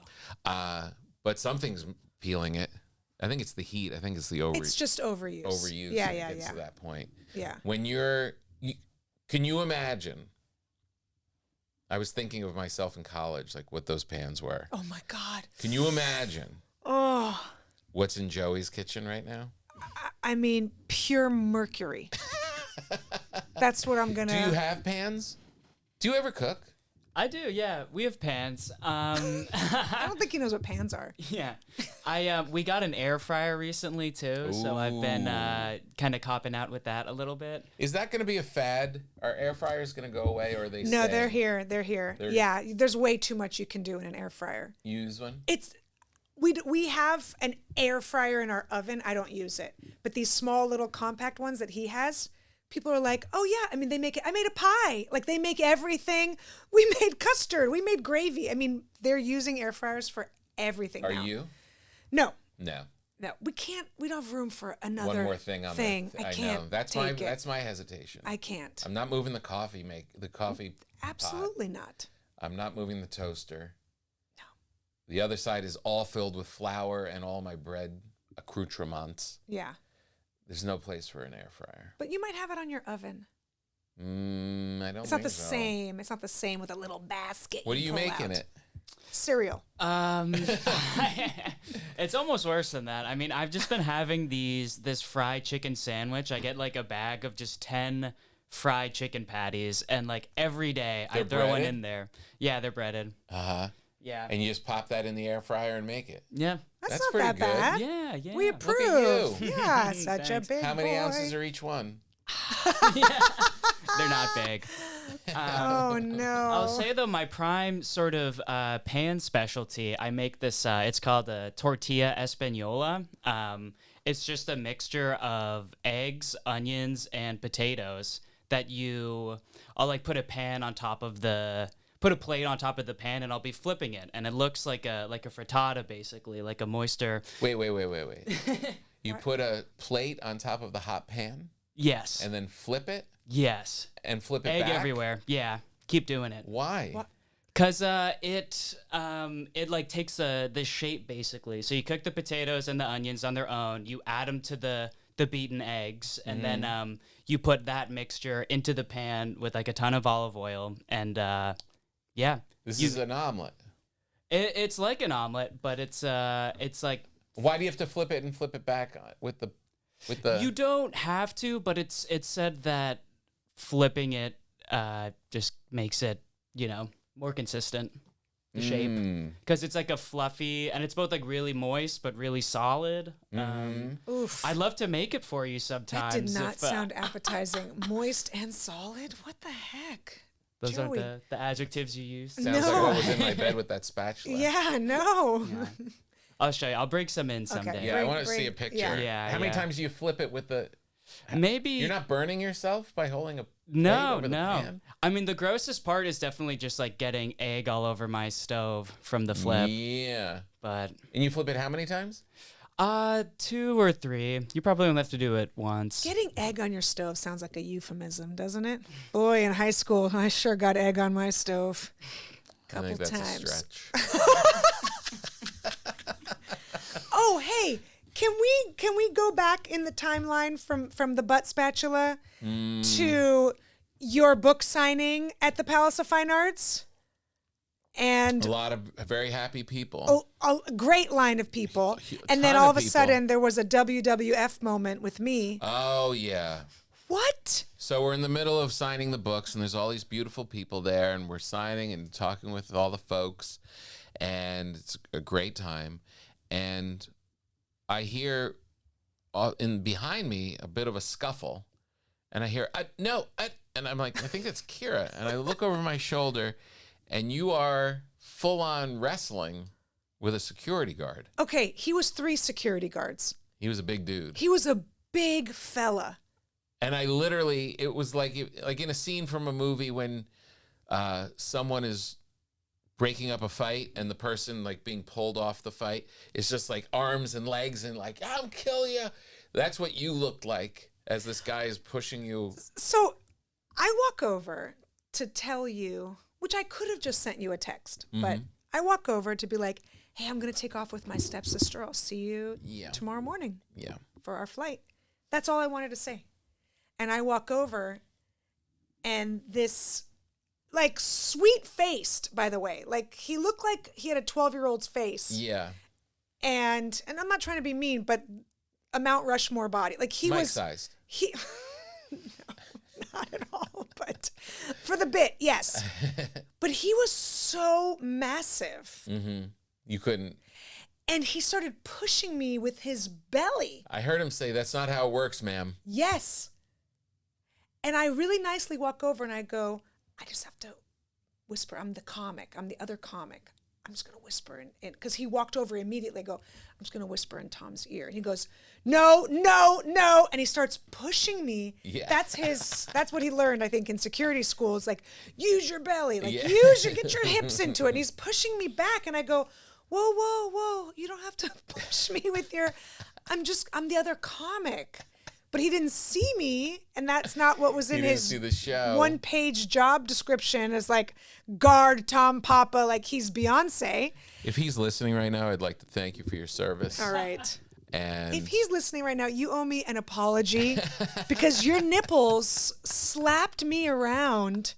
But something's peeling it. I think it's the heat. I think it's the It's just overuse. overuse. Yeah, when it yeah, gets yeah. to that point. Yeah. When can you imagine? I was thinking of myself in college, like what those pans were. Oh my God. Can you imagine Oh, what's in Joey's kitchen right now? I mean, pure mercury. That's what I'm gonna. Do you have pans? Do you ever cook? I do, yeah. We have pans. I don't think he knows what pans are. Yeah, we got an air fryer recently too, so I've been kind of copping out with that a little bit. Is that going to be a fad? Are air fryers going to go away, or are they? No, staying? they're here. They're here. Yeah, there's way too much you can do in an air fryer. Use one. We have an air fryer in our oven. I don't use it, but these small little compact ones that he has. People are like, oh yeah, I mean, they make it. I made a pie. Like they make everything. We made custard. We made gravy. I mean, they're using air fryers for everything now. Are you? No. No. No, we can't. We don't have room for another One more thing on thing. that. I can't. Know. That's take that's my hesitation. I can't. I'm not moving the coffee Absolutely pot. not. I'm not moving the toaster. No. The other side is all filled with flour and all my bread accoutrements. Yeah. There's no place for an air fryer. But you might have it on your oven. I don't. It's not the so. same. It's not the same with a little basket. What do you pull make in out. it? Cereal. It's almost worse than that. I mean, I've just been having this fried chicken sandwich. I get like a bag of just 10 fried chicken patties, and like every day I throw one in there. Yeah, they're breaded. Uh-huh. Yeah. And you just pop that in the air fryer and make it. Yeah. That's not pretty that good. bad. Yeah, yeah. We Look approve. at you. Yeah, such a Thanks. big How many boy. ounces are each one? They're not big. Oh no. I'll say though, my prime sort of pan specialty, I make this. It's called a tortilla española. It's just a mixture of eggs, onions, and potatoes that I'll like put a plate on top of the pan, and I'll be flipping it, and it looks like a frittata, basically, like a moister. Wait. You put a plate on top of the hot pan Yes. and then flip it Yes. and flip it Egg back? everywhere. Yeah. Keep doing it. Why? What? Cause it like takes the shape basically. So you cook the potatoes and the onions on their own. You add them to the beaten eggs, and then you put that mixture into the pan with like a ton of olive oil, and yeah. This is an omelet. It's like an omelet, but it's like Why do you have to flip it and flip it back with the? you don't have to, but it's said that flipping it just makes it more consistent. The shape, because it's like a fluffy, and it's both like really moist but really solid. Oof. I'd love to make it for you sometimes. That did not if, sound appetizing. Moist and solid? What the heck? those Joey. aren't the adjectives you use. Sounds No. like what was in my bed with that spatula. Yeah, no. Yeah. I'll show you. I'll break some in someday. Yeah, I Bring- want to see a bring- picture. yeah. Yeah, How many yeah. times do you flip it with the? Maybe You're not burning yourself by holding a plate No, over the no. pan? I mean, the grossest part is definitely just like getting egg all over my stove from the flip. Yeah. But And you flip it how many times? 2 or 3. You probably only have to do it once. Getting egg on your stove sounds like a euphemism, doesn't it? Boy, in high school, I sure got egg on my stove. I think that's times. a stretch. Oh, hey, can we go back in the timeline from the butt spatula to your book signing at the Palace of Fine Arts? And A lot of very happy people. a great line of people. A And then ton all of of a people. sudden there was a WWF moment with me. Oh, yeah. What? So we're in the middle of signing the books, and there's all these beautiful people there, and we're signing and talking with all the folks, and it's a great time. And I hear behind me a bit of a scuffle, and I hear, no, and I'm like, I think that's Kira. And I look over my shoulder, and you are full on wrestling with a security guard. Okay, he was 3 security guards. He was a big dude. He was a big fella. And I literally, it was like in a scene from a movie when someone is breaking up a fight and the person like being pulled off the fight. It's just like arms and legs and like, I'll kill you. That's what you looked like as this guy is pushing you. So I walk over to tell you, which I could have just sent you a text, but I walk over to be like, hey, I'm going to take off with my stepsister. I'll see you tomorrow morning Yeah. for our flight. That's all I wanted to say. And I walk over, and this, like, sweet-faced, by the way. Like, he looked like he had a 12-year-old's face. Yeah. And I'm not trying to be mean, but a Mount Rushmore body. Like, he was... Mike-sized. He... not at all, but for the bit, yes. But he was so massive. You couldn't. And he started pushing me with his belly. I heard him say, "That's not how it works, ma'am." Yes. And I really nicely walk over and I go, I just have to whisper. I'm the comic. I'm the other comic. I'm just going to whisper in, because he walked over immediately. I go, I'm just going to whisper in Tom's ear. And he goes, no, no, no. And he starts pushing me. Yeah. That's what he learned, I think, in security school. It's like, use your belly, like Yeah. get your hips into it. And he's pushing me back. And I go, whoa, whoa, whoa. You don't have to push me with your, I'm the other comic. But he didn't see me, and that's not what was in didn't his see the show. one-page job description as like guard Tom Papa, like he's Beyonce. If he's listening right now, I'd like to thank you for your service. All right. And If he's listening right now, you owe me an apology because your nipples slapped me around.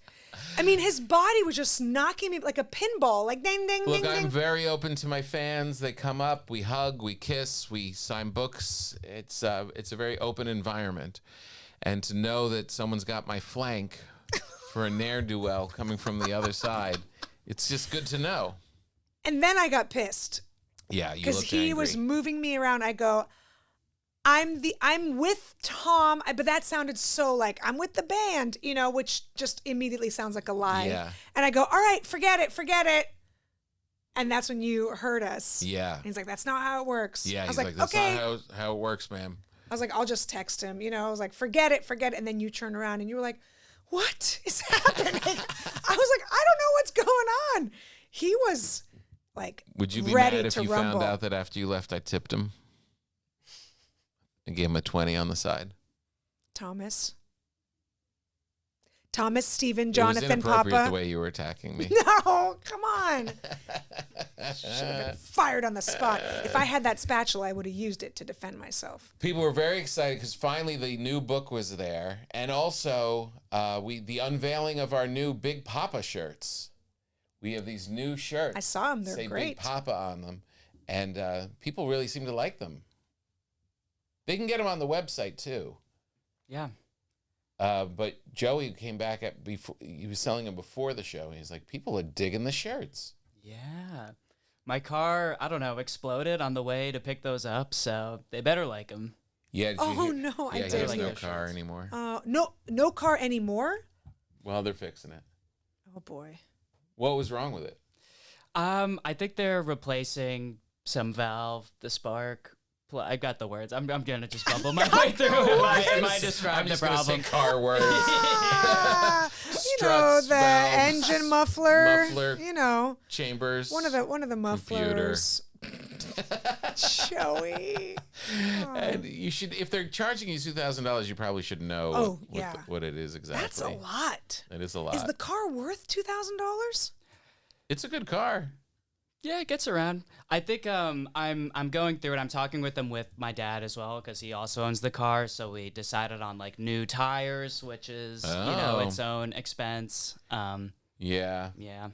I mean, his body was just knocking me like a pinball, like ding, ding, look, ding, I'm ding. very open to my fans. They come up, we hug, we kiss, we sign books. It's a very open environment. And to know that someone's got my flank for a ne'er-do-well coming from the other side, it's just good to know. And then I got pissed Yeah, you because looked he angry. was moving me around. I go, I'm with Tom, but that sounded so like I'm with the band, which just immediately sounds like a lie. Yeah. And I go, all right, forget it. And that's when you heard us. Yeah. And he's like, that's not how it works. Yeah, I was he's like, that's okay. not how it works, ma'am. I was like, I'll just text him. I was like, forget it. And then you turn around and you were like, what is happening? I was like, I don't know what's going on. He was like, Would you be ready mad if to you rumble. found out that after you left, I tipped him? I gave him a 20 on the side. Thomas, Stephen, It was Jonathan, inappropriate Papa. the way you were attacking me. No, come on. Should have been fired on the spot. If I had that spatula, I would have used it to defend myself. People were very excited because finally the new book was there, and also the unveiling of our new Big Papa shirts. We have these new shirts. I saw them. They're say great. Big Papa on them, and people really seem to like them. They can get them on the website too. Yeah. But Joey came back before he was selling them before the show. He's like, people are digging the shirts. Yeah. My car, I don't know, exploded on the way to pick those up, so they better like them. Yeah. Did you Oh, hear? no, I Yeah, he didn't. has like no their car shirts. anymore. No car anymore. Well, they're fixing it. Oh boy. What was wrong with it? I think they're replacing some valve, the spark. I got the words. I'm gonna just bumble my way through. Am I I'm describing the just gonna say problem? car words. The valves, engine muffler. muffler, chambers. One of the mufflers. Joey. And you should, if they're charging you $2,000, you probably should know Oh, yeah. what it is exactly. That's a lot. It is a lot. Is the car worth $2,000? It's a good car. Yeah, it gets around. I think I'm going through it. I'm talking with them with my dad as well because he also owns the car. So we decided on like new tires, which is Oh. its own expense. Yeah. Yeah.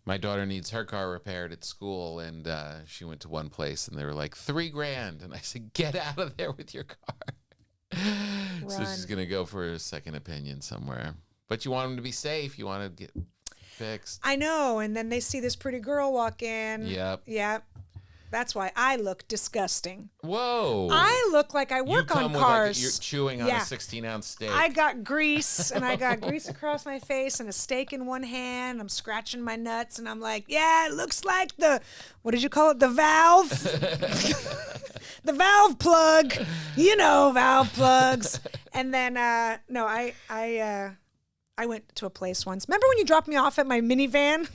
My daughter needs her car repaired at school, and she went to one place, and they were like $3,000, and I said, "Get out of there with your car." So she's gonna go for a second opinion somewhere. But you want them to be safe. You want to get fixed. I know. And then they see this pretty girl walk in. Yep. Yep. That's why I look disgusting. Whoa. I look like I you work come on with cars. like you're chewing on Yeah. a 16-ounce steak. I got grease, and I got grease across my face and a steak in one hand. I'm scratching my nuts, and I'm like, yeah, it looks like what did you call it? The valve? The valve plug. Valve plugs. And then, no, I went to a place once. Remember when you dropped me off at my minivan?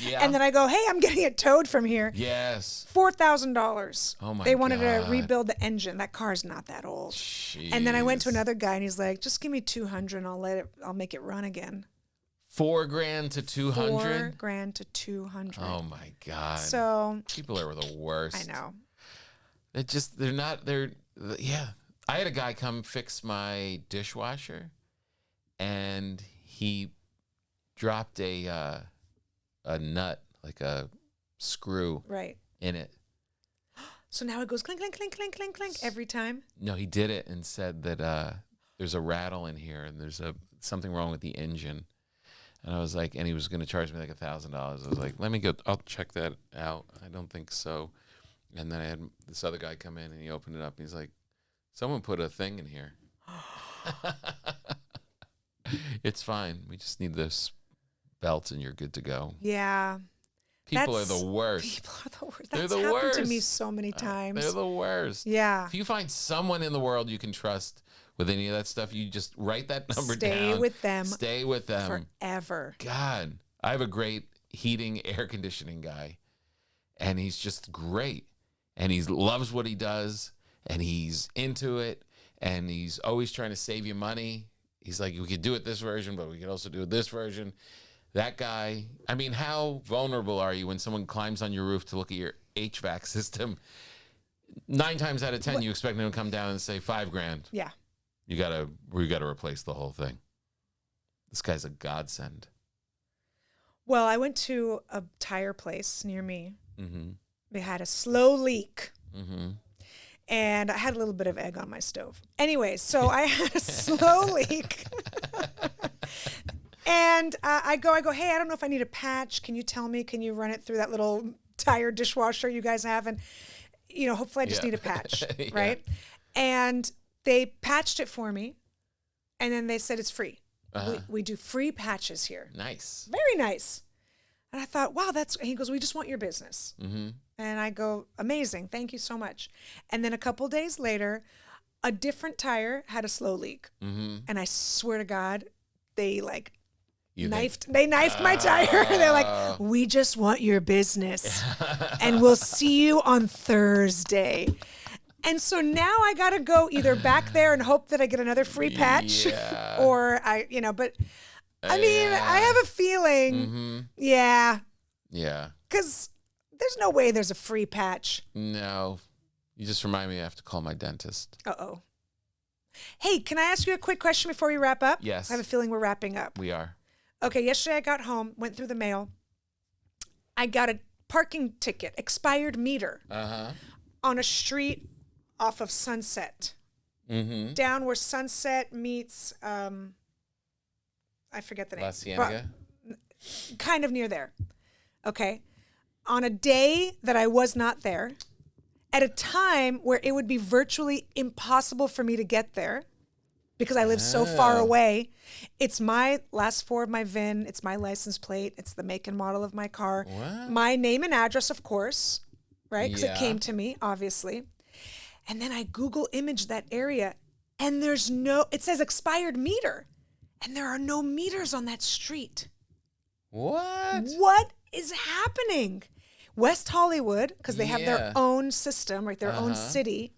Yeah. And then I go, hey, I'm getting it towed from here. Yes. $4,000. Oh, my They wanted to God. rebuild the engine. That car's not that old. And then I went to Jeez. another guy, and he's like, just give me $200 and I'll make it run again. $4,000 to $200. $4,000 to $200. Oh my God. So People are the worst. I know. Yeah. I had a guy come fix my dishwasher, and he dropped a nut, like a screw Right. in it. So now it goes clink, clink, clink, clink, clink, clink every time. No, he did it and said that there's a rattle in here, and there's something wrong with the engine. And I was like, and he was going to charge me like $1,000. I was like, let me go, I'll check that out. I don't think so. And then I had this other guy come in, and he opened it up, and he's like, someone put a thing in here. It's fine. We just need this belt, and you're good to go. Yeah. People are the worst. People are the worst. They're That's the happened to worst. me so many times. They're the worst. Yeah. If you find someone in the world you can trust with any of that stuff, you just write that number down. Stay with them. Stay with them. Forever. God, I have a great heating, air conditioning guy, and he's just great. And he loves what he does, and he's into it, and he's always trying to save you money. He's like, we could do it this version, but we could also do it this version. That guy, I mean, how vulnerable are you when someone climbs on your roof to look at your HVAC system? 9 times out of 10, you expect them to come down and say $5,000. Yeah. We gotta replace the whole thing. This guy's a godsend. Well, I went to a tire place near me. Mm-hmm. They had a slow leak. Mm-hmm. And I had a little bit of egg on my stove. Anyway, so I had a slow leak. And I go, hey, I don't know if I need a patch. Can you tell me? Can you run it through that little tire dishwasher you guys have? And, hopefully I just need a patch, Yeah. right? And they patched it for me. And then they said it's free. Uh-huh. We do free patches here. Nice. Very nice. And I thought, wow, and he goes, we just want your business. Mm-hmm. And I go, amazing. Thank you so much. And then a couple days later, a different tire had a slow leak. Mm-hmm. And I swear to God, they You knifed my tire. They're like, we just want your business. And we'll see you on Thursday. And so now I got to go either back there and hope that I get another free patch Yeah. or but I mean, I have a feeling, Mm-hmm. yeah, Yeah. because there's no way there's a free patch. No. You just remind me I have to call my dentist. Uh-oh. Hey, can I ask you a quick question before we wrap up? Yes. I have a feeling we're wrapping up. We are. Okay, yesterday I got home, went through the mail. I got a parking ticket, expired meter, Uh-huh. on a street off of Sunset. Mm-hmm. Down where Sunset meets, I forget the name. La Cienega? Kind of near there. Okay. On a day that I was not there, at a time where it would be virtually impossible for me to get there because I live so far away. It's my last 4 of my VIN. It's my license plate. It's the make and model of my car. What? My name and address, of course, right? Because Yeah. it came to me, obviously. And then I Google image that area and it says expired meter. And there are no meters on that street. What? What is happening? West Hollywood, because they have their Yeah. own system, right? Their own Uh-huh. city.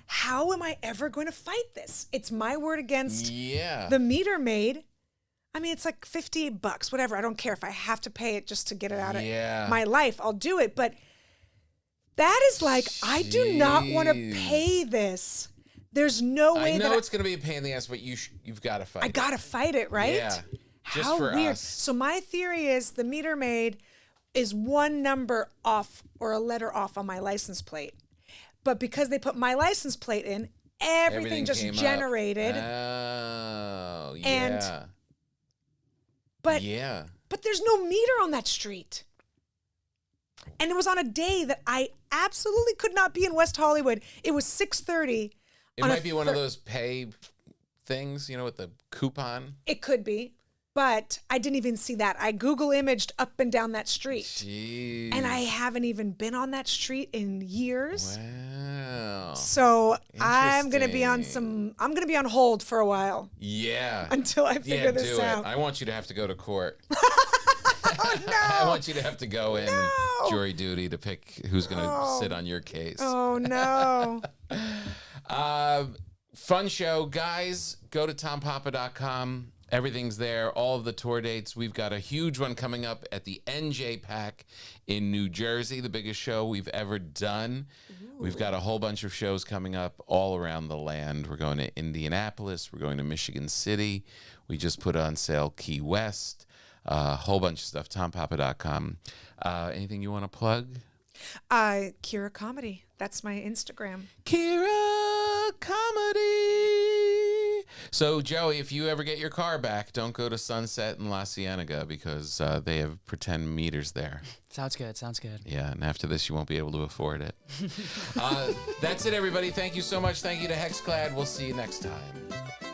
How am I ever going to fight this? It's my word against Yeah. the meter maid. I mean, it's like $58, whatever. I don't care if I have to pay it just to get it out Yeah. of my life. I'll do it. But that is like, I do not want to Jeez. pay this. There's no way I know that it's going to be a pain in the ass, but you've got to fight. I got to fight it, right? Yeah. Just How for weird. us. So my theory is the meter maid is one number off or a letter off on my license plate. But because they put my license plate in, everything just came up. generated. Oh, yeah. And- but yeah. but there's no meter on that street. And it was on a day that I absolutely could not be in West Hollywood. It was 6:30. It might be one of those pay things, with the coupon. It could be. But I didn't even see that. I Google imaged up and down that street. Jeez. And I haven't even been on that street in years. Wow. So I'm gonna be on Interesting. I'm gonna be on hold for a while Yeah. until I figure this do out. it. I want you to have to go to court. Oh no! I want you to have to go in No. jury duty to pick who's going to Oh. sit on your case. Oh no! Fun show, guys. Go to tompapa.com. Everything's there. All of the tour dates. We've got a huge one coming up at the NJ Pack in New Jersey, the biggest show we've ever done. We've got a whole bunch of shows coming up all around the land. We're going to Indianapolis. We're going to Michigan City. We just put on sale Key West. A whole bunch of stuff. tompapa.com. Anything you want to plug? Kira Comedy. That's my Instagram. Kira Comedy. So, Joey, if you ever get your car back, don't go to Sunset and La Cienega because they have pretend meters there. Sounds good. Sounds good. Yeah, and after this, you won't be able to afford it. That's it, everybody. Thank you so much. Thank you to Hexclad. We'll see you next time.